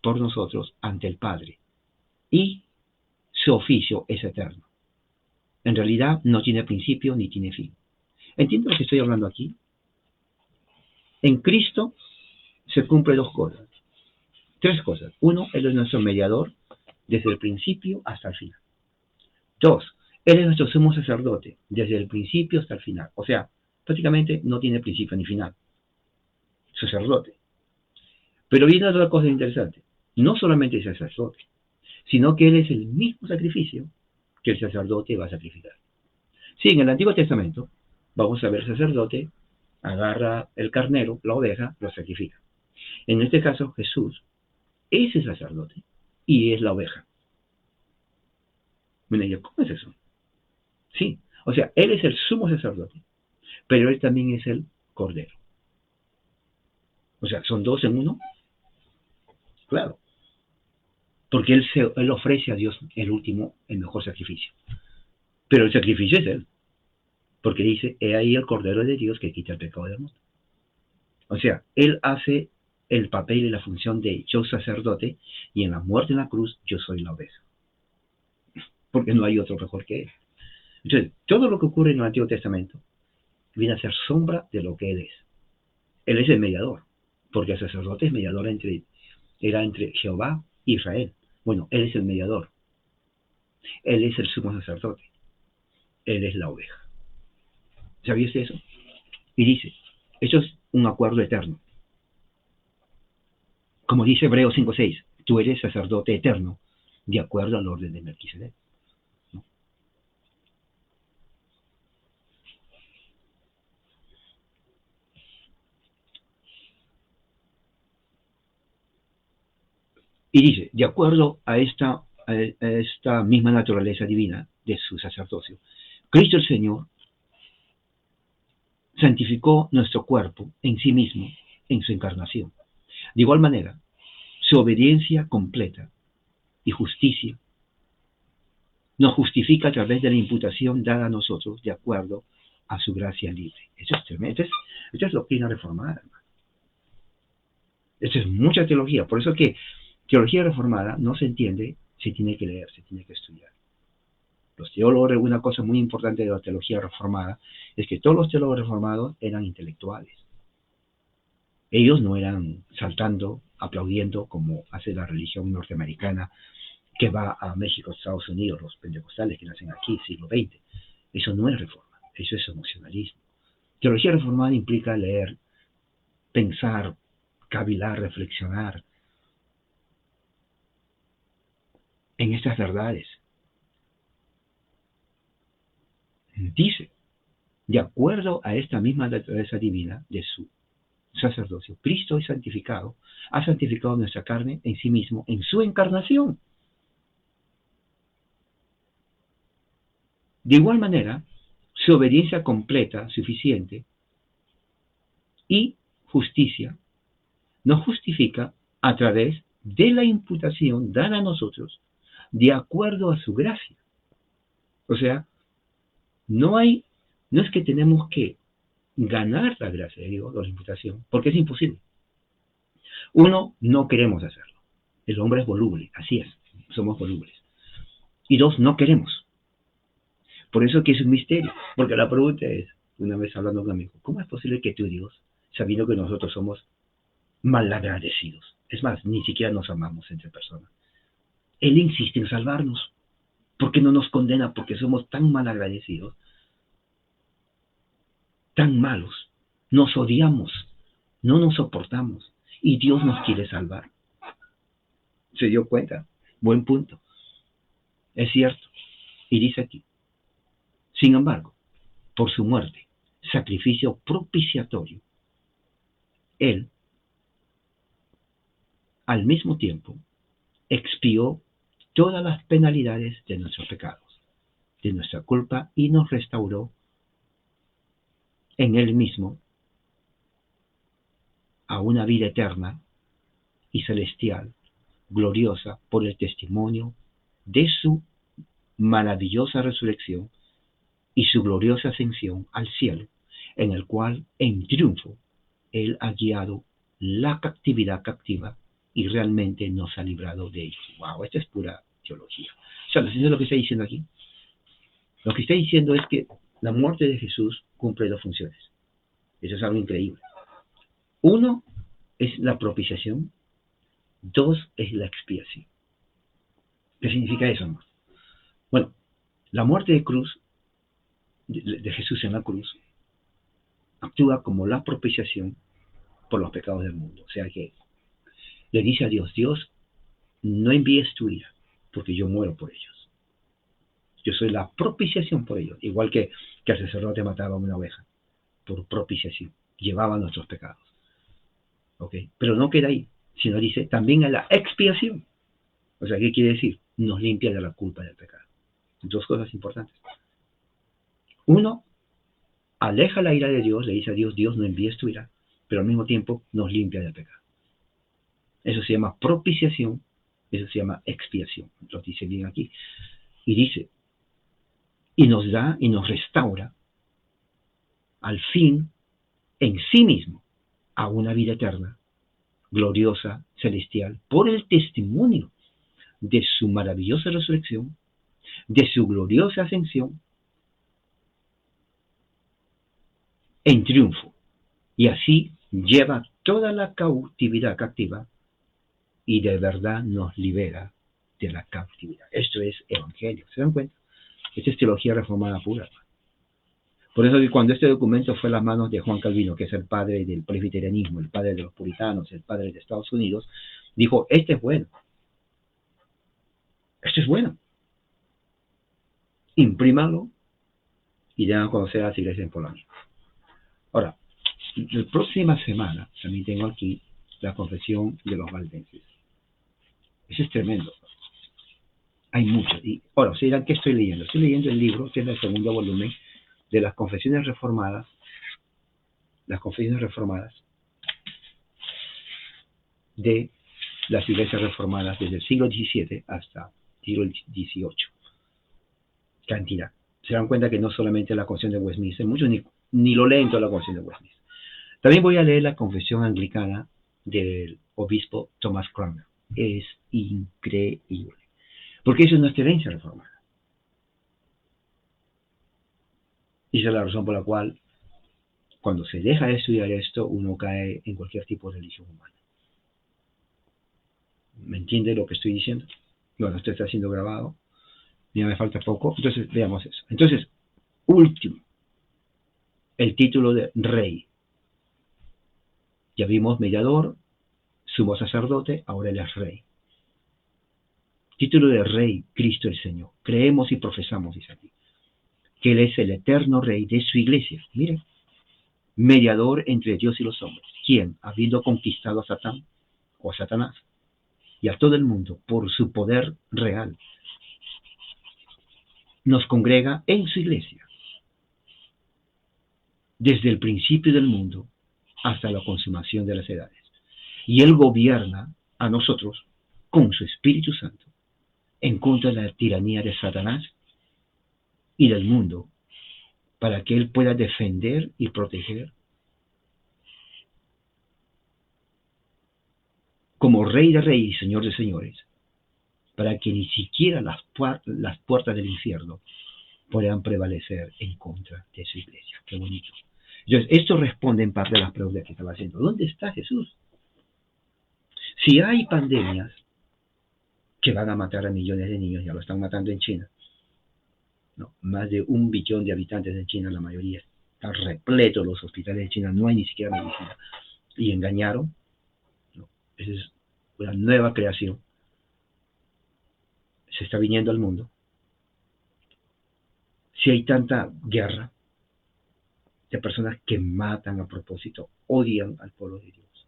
por nosotros ante el Padre. Y su oficio es eterno. En realidad no tiene principio ni tiene fin. ¿Entienden lo que estoy hablando aquí? En Cristo se cumplen dos cosas. Tres cosas. Uno, Él es nuestro mediador desde el principio hasta el final. Dos, Él es nuestro sumo sacerdote desde el principio hasta el final. O sea, prácticamente no tiene principio ni final. Sacerdote. Pero viene otra cosa interesante. No solamente es sacerdote, sino que Él es el mismo sacrificio que el sacerdote va a sacrificar. Sí, en el Antiguo Testamento vamos a ver el sacerdote agarra el carnero, la oveja, lo sacrifica. En este caso, Jesús es el sacerdote y es la oveja. Bueno, ¿cómo es eso? Sí, o sea, Él es el sumo sacerdote, pero Él también es el cordero. O sea, son dos en uno, claro, porque Él ofrece a Dios el último, el mejor sacrificio. Pero el sacrificio es Él, porque dice, he ahí el cordero de Dios que quita el pecado del mundo. O sea, Él hace el papel y la función de yo sacerdote, y en la muerte en la cruz yo soy la oveja, porque no hay otro mejor que Él. Entonces, todo lo que ocurre en el Antiguo Testamento viene a ser sombra de lo que Él es. Él es el mediador, porque el sacerdote es mediador era entre Jehová e Israel. Bueno, Él es el mediador. Él es el sumo sacerdote. Él es la oveja. ¿Sabías eso? Y dice, eso es un acuerdo eterno. Como dice Hebreos 5:6, tú eres sacerdote eterno, de acuerdo al orden de Melquisedec. ¿No? Y dice, de acuerdo a esta misma naturaleza divina de su sacerdocio, Cristo el Señor santificó nuestro cuerpo en sí mismo, en su encarnación. De igual manera, su obediencia completa y justicia nos justifica a través de la imputación dada a nosotros de acuerdo a su gracia libre. Eso es tremendo. Esto es doctrina reformada, hermano. Esto es mucha teología. Por eso que teología reformada no se entiende, se tiene que leer, se tiene que estudiar. Los teólogos, una cosa muy importante de la teología reformada es que todos los teólogos reformados eran intelectuales. Ellos no eran saltando, aplaudiendo como hace la religión norteamericana que va a México, Estados Unidos, los pentecostales que nacen aquí, siglo XX. Eso no es reforma, eso es emocionalismo. Teología reformada implica leer, pensar, cavilar, reflexionar en estas verdades. Dice, de acuerdo a esta misma naturaleza divina de su sacerdocio, Cristo es santificado, ha santificado nuestra carne en sí mismo, en su encarnación. De igual manera, su obediencia completa, suficiente, y justicia nos justifica a través de la imputación dada a nosotros de acuerdo a su gracia. O sea, no es que tenemos que ganar la gracia de Dios o la imputación, porque es imposible. Uno, no queremos hacerlo. El hombre es voluble, así es, somos volubles. Y dos, no queremos. Por eso que es un misterio, porque la pregunta es, una vez hablando con un amigo, ¿cómo es posible que tú, Dios, sabiendo que nosotros somos malagradecidos, es más, ni siquiera nos amamos entre personas, Él insiste en salvarnos? ¿Por qué no nos condena? Porque somos tan malagradecidos, tan malos, nos odiamos, no nos soportamos, y Dios nos quiere salvar. ¿Se dio cuenta? Buen punto. Es cierto. Y dice aquí, sin embargo, por su muerte, sacrificio propiciatorio, Él, al mismo tiempo, expió todas las penalidades de nuestros pecados, de nuestra culpa, y nos restauró en Él mismo a una vida eterna y celestial, gloriosa, por el testimonio de su maravillosa resurrección y su gloriosa ascensión al cielo, en el cual, en triunfo, Él ha guiado la captividad captiva y realmente nos ha librado de ellos. ¡Wow! Esta es pura teología. ¿Sabes lo que está diciendo aquí? Lo que está diciendo es que la muerte de Jesús cumple dos funciones. Eso es algo increíble. Uno es la propiciación. Dos es la expiación. ¿Qué significa eso, hermano? Bueno, la muerte de cruz, de Jesús en la cruz, actúa como la propiciación por los pecados del mundo. O sea que le dice a Dios, Dios, no envíes tu ira, porque yo muero por ellos. Yo soy la propiciación por ellos, igual que el sacerdote mataba a una oveja, por propiciación, llevaba nuestros pecados. ¿Okay? Pero no queda ahí, sino dice también a la expiación. O sea, ¿qué quiere decir? Nos limpia de la culpa del pecado. Dos cosas importantes. Uno, aleja la ira de Dios, le dice a Dios, Dios, no envíes tu ira, pero al mismo tiempo nos limpia del pecado. Eso se llama propiciación, eso se llama expiación. Lo dice bien aquí. Y dice, y nos da y nos restaura al fin en sí mismo a una vida eterna, gloriosa, celestial, por el testimonio de su maravillosa resurrección, de su gloriosa ascensión en triunfo. Y así lleva toda la cautividad captiva y de verdad nos libera de la cautividad. Esto es evangelio. ¿Se dan cuenta? Esta es teología reformada pura. Por eso que cuando este documento fue a las manos de Juan Calvino, que es el padre del presbiterianismo, el padre de los puritanos, el padre de Estados Unidos, dijo, este es bueno. Esto es bueno. Imprímalo y den a conocer a las iglesias en Polonia. Ahora, la próxima semana también tengo aquí la confesión de los valdenses. Eso es tremendo. Hay mucho. Y ahora, se dirán, ¿qué estoy leyendo? Estoy leyendo el libro, que es el segundo volumen, de las confesiones reformadas de las iglesias reformadas desde el siglo XVII hasta el siglo XVIII. Cantidad. Se dan cuenta que no solamente la confesión de Westminster, muchos ni lo leen toda la confesión de Westminster. También voy a leer la confesión anglicana del obispo Thomas Cranmer. Es increíble. Porque eso es nuestra herencia reformada. Y esa es la razón por la cual, cuando se deja de estudiar esto, uno cae en cualquier tipo de religión humana. ¿Me entiende lo que estoy diciendo? Bueno, esto está siendo grabado. Ya me falta poco. Entonces, veamos eso. Entonces, último, el título de rey. Ya vimos mediador, sumo sacerdote, ahora él es rey. Título de rey, Cristo el Señor. Creemos y profesamos, dice aquí, que Él es el eterno rey de su iglesia. Miren, mediador entre Dios y los hombres. ¿Quién? Habiendo conquistado a Satán o a Satanás y a todo el mundo por su poder real. nos congrega en su iglesia, desde el principio del mundo hasta la consumación de las edades. Y Él gobierna a nosotros con su Espíritu Santo en contra de la tiranía de Satanás y del mundo, para que Él pueda defender y proteger como Rey de Reyes y Señor de Señores, para que ni siquiera las puertas del infierno puedan prevalecer en contra de su iglesia. Qué bonito. Entonces, esto responde en parte a las preguntas que estaba haciendo. ¿Dónde está Jesús? Si hay pandemias que van a matar a millones de niños, ya lo están matando en China. No, más de 1 billón de habitantes en China, la mayoría están repletos los hospitales de China, no hay ni siquiera medicina. Y engañaron. No, esa es una nueva creación. Se está viniendo al mundo. Si hay tanta guerra de personas que matan a propósito, odian al pueblo de Dios,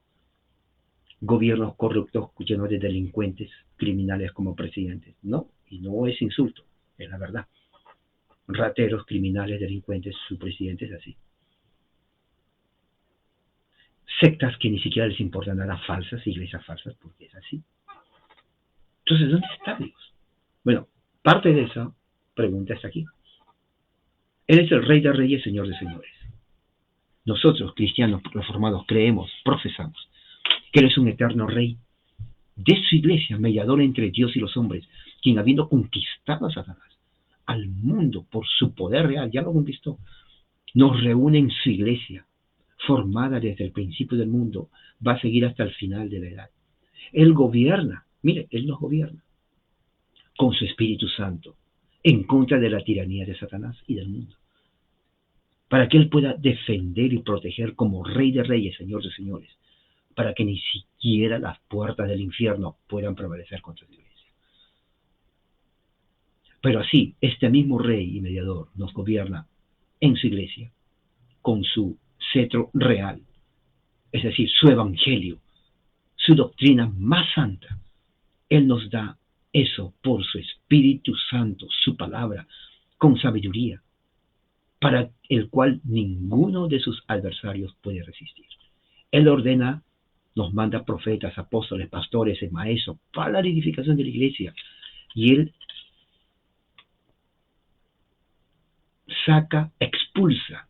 gobiernos corruptos llenos de delincuentes, criminales como presidentes, no, y no es insulto, es la verdad. Rateros, criminales, delincuentes, su presidente es así. Sectas que ni siquiera les importan nada, falsas, iglesias falsas, porque es así. Entonces, ¿dónde está Dios? Bueno, parte de esa pregunta está aquí. Él es el Rey de Reyes, Señor de Señores. Nosotros, cristianos reformados, creemos, profesamos que Él es un eterno Rey de su iglesia, mediador entre Dios y los hombres, quien habiendo conquistado a Satanás, al mundo por su poder real, ya lo conquistó, nos reúne en su iglesia, formada desde el principio del mundo, va a seguir hasta el final de la edad. Él gobierna, mire, Él nos gobierna con su Espíritu Santo, en contra de la tiranía de Satanás y del mundo, para que Él pueda defender y proteger como Rey de Reyes, Señor de Señores, para que ni siquiera las puertas del infierno puedan prevalecer contra su iglesia. Pero así, este mismo Rey y Mediador nos gobierna en su iglesia, con su cetro real, es decir, su evangelio, su doctrina más santa. Él nos da eso por su Espíritu Santo, su palabra, con sabiduría, para el cual ninguno de sus adversarios puede resistir. Él ordena, nos manda profetas, apóstoles, pastores, maestros, para la edificación de la iglesia. Y Él saca, expulsa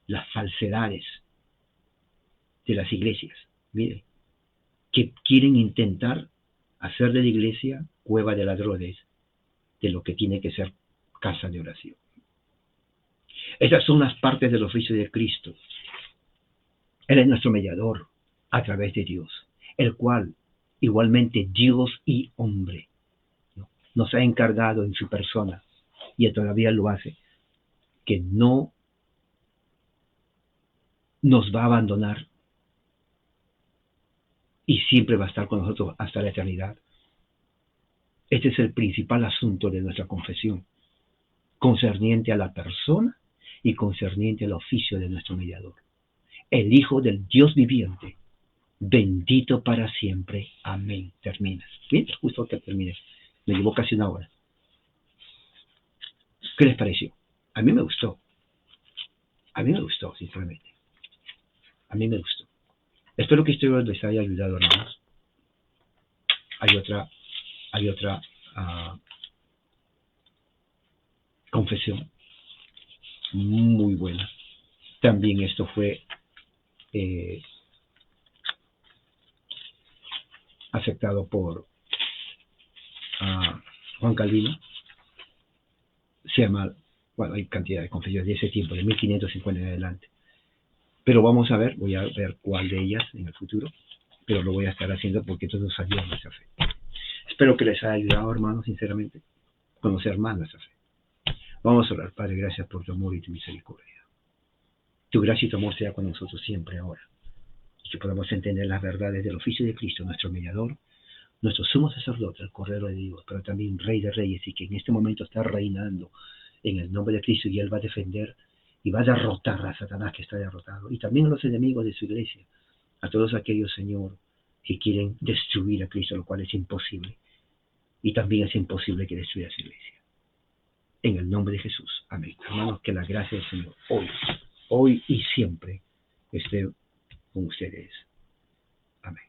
las falsedades de las iglesias. Mire, que quieren intentar hacer de la iglesia cueva de ladrones, de lo que tiene que ser casa de oración. Estas son las partes del oficio de Cristo. Él es nuestro mediador a través de Dios, el cual, igualmente Dios y hombre, ¿no?, nos ha encargado en su persona, y todavía lo hace, que no nos va a abandonar y siempre va a estar con nosotros hasta la eternidad. Este es el principal asunto de nuestra confesión, concerniente a la persona y concerniente al oficio de nuestro mediador, el Hijo del Dios viviente, bendito para siempre. Amén. Termina. Bien, justo que termine. Me llevó casi 1 hora. ¿Qué les pareció? A mí me gustó. A mí me gustó, sinceramente. A mí me gustó. Espero que esto les haya ayudado, hermanos. Hay otra confesión muy buena. También esto fue aceptado por Juan Calvino. Se llama, bueno, hay cantidad de confesiones de ese tiempo, de 1550 en adelante. Pero vamos a ver, voy a ver cuál de ellas en el futuro, pero lo voy a estar haciendo porque todo nos ayuda a nuestra fe. Espero que les haya ayudado, hermanos, sinceramente, conocer más nuestra fe. Vamos a orar. Padre, gracias por tu amor y tu misericordia. Tu gracia y tu amor sea con nosotros siempre, ahora. Y que podamos entender las verdades del oficio de Cristo, nuestro mediador, nuestro sumo sacerdote, el Cordero de Dios, pero también Rey de Reyes, y que en este momento está reinando en el nombre de Cristo, y Él va a defender y va a derrotar a Satanás, que está derrotado, y también a los enemigos de su iglesia, a todos aquellos, Señor, que quieren destruir a Cristo, lo cual es imposible, y también es imposible que destruya a su iglesia. en el nombre de Jesús. Amén. Hermanos, que la gracia del Señor hoy y siempre esté con ustedes. Amén.